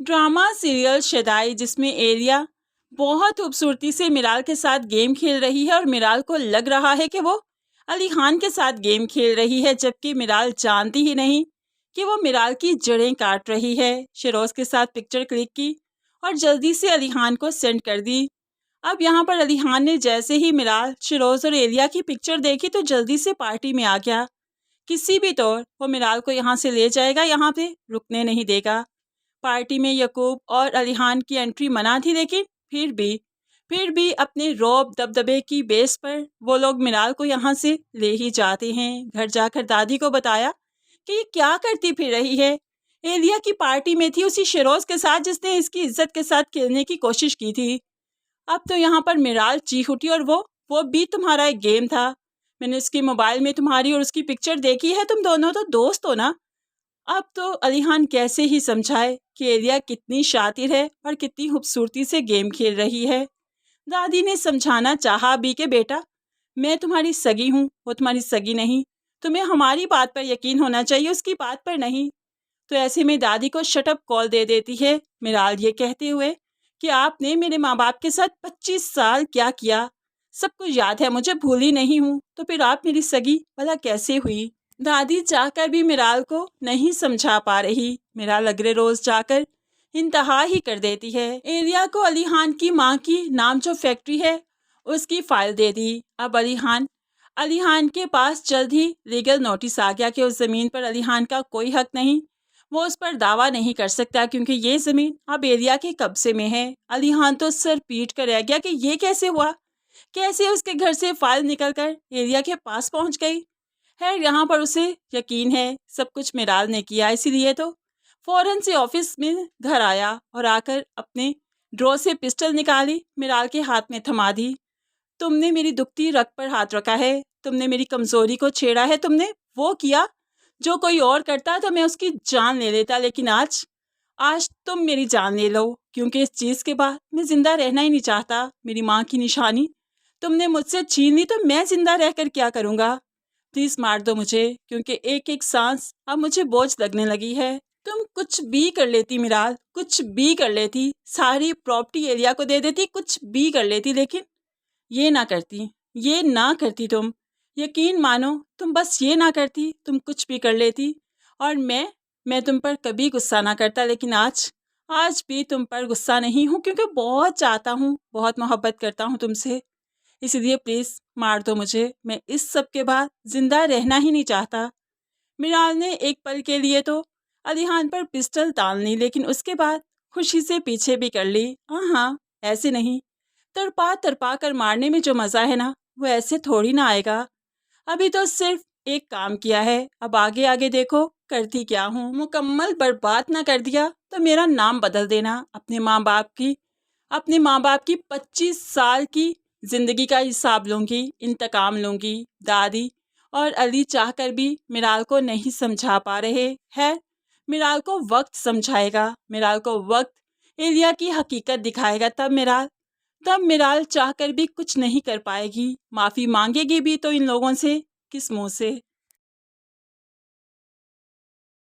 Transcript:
Drama serial Shaddai जिसमें एलिया बहुत खूबसूरती से मिराल के साथ गेम खेल रही है और मिराल को लग रहा है कि वो अली खान के साथ गेम खेल रही है, जबकि मिराल जानती ही नहीं कि वो मिराल की जड़ें काट रही है। शिरोज के साथ पिक्चर क्लिक की और जल्दी से अली खान को सेंड कर दी। अब यहाँ पर अली खान ने जैसे ही मिराल, शिरोज और एलिया की पिक्चर देखी तो जल्दी से पार्टी में आ गया। किसी भी तौर वो मिराल को यहाँ से ले जाएगा, यहाँ पे रुकने नहीं देगा। पार्टी में यकूब और अली खान की एंट्री मना थी, लेकिन फिर भी अपने रौब दबदबे की बेस पर वो लोग मिराल को यहाँ से ले ही जाते हैं। घर जाकर दादी को बताया कि ये क्या करती फिर रही है। एलिया की पार्टी में थी उसी शिरोज के साथ जिसने इसकी इज्जत के साथ खेलने की कोशिश की थी। अब तो यहाँ पर मिराल चीख उठी और वो भी तुम्हारा एक गेम था। मैंने उसके मोबाइल में तुम्हारी और उसकी पिक्चर देखी है, तुम दोनों तो दोस्त हो ना। अब तो अली खान कैसे ही समझाए कि एलिया कितनी शातिर है और कितनी खूबसूरती से गेम खेल रही है। दादी ने समझाना चाहा भी कि बेटा, मैं तुम्हारी सगी हूँ, वो तुम्हारी सगी नहीं। तुम्हें हमारी बात पर यकीन होना चाहिए, उसकी बात पर नहीं। तो ऐसे में दादी को शटअप कॉल दे देती है मिराल, ये कहते हुए कि आपने मेरे माँ बाप के साथ 25 साल क्या किया, सब कुछ याद है मुझे, भूली नहीं हूँ। तो फिर आप मेरी सगी भला कैसे हुई। दादी चाहकर भी मिराल को नहीं समझा पा रही। मिराल अगले रोज जाकर इंतहा ही कर देती है। एलिया को अली खान की माँ की नाम जो फैक्ट्री है उसकी फाइल दे दी। अब अली खान के पास जल्द ही लीगल नोटिस आ गया कि उस ज़मीन पर अली खान का कोई हक नहीं, वो उस पर दावा नहीं कर सकता क्योंकि ये ज़मीन अब एलिया के कब्जे में है। अली खान तो सर पीट कर रह गया कि ये कैसे हुआ, कैसे उसके घर से फाइल निकलकर एलिया के पास पहुंच गई है। यहाँ पर उसे यकीन है सब कुछ मिराल ने किया, इसीलिए तो फौरन से ऑफिस में घर आया और आकर अपने ड्रॉ से पिस्टल निकाली, मिराल के हाथ में थमा दी। तुमने मेरी दुखती रग पर हाथ रखा है, तुमने मेरी कमजोरी को छेड़ा है, तुमने वो किया जो कोई और करता तो मैं उसकी जान ले लेता, लेकिन आज आज तुम मेरी जान ले लो, क्योंकि इस चीज़ के बाद मैं जिंदा रहना ही नहीं चाहता। मेरी माँ की निशानी तुमने मुझसे छीन ली तो मैं जिंदा रहकर क्या करूँगा। प्लीज़ मार दो मुझे, क्योंकि एक एक सांस अब मुझे बोझ लगने लगी है। तुम कुछ भी कर लेती मिराल, कुछ भी कर लेती, सारी प्रॉपर्टी एलिया को दे देती, कुछ भी कर लेती, लेकिन ये ना करती, ये ना करती तुम। यकीन मानो तुम बस ये ना करती, तुम कुछ भी कर लेती और मैं तुम पर कभी गुस्सा ना करता। लेकिन आज भी तुम पर गुस्सा नहीं हूँ, क्योंकि बहुत चाहता हूँ, बहुत मोहब्बत करता हूँ तुमसे। इसलिए प्लीज़ मार दो मुझे, मैं इस सब के बाद जिंदा रहना ही नहीं चाहता। मिराल ने एक पल के लिए तो अली खान पर पिस्टल तान ली, लेकिन उसके बाद खुशी से पीछे भी कर ली। हाँ, ऐसे नहीं, तड़पा तड़पा कर मारने में जो मज़ा है ना, वो ऐसे थोड़ी ना आएगा। अभी तो सिर्फ एक काम किया है, अब आगे आगे देखो करती क्या हूँ। मुकम्मल बर्बाद ना कर दिया तो मेरा नाम बदल देना। अपने माँ बाप की 25 साल की ज़िंदगी का हिसाब लूँगी, इंतकाम लूँगी। दादी और अली चाहकर भी मिराल को नहीं समझा पा रहे हैं। मिराल को वक्त समझाएगा, मिराल को वक्त एलिया की हकीकत दिखाएगा। तब मिराल चाहकर भी कुछ नहीं कर पाएगी। माफ़ी मांगेगी भी तो इन लोगों से किस मुंह से।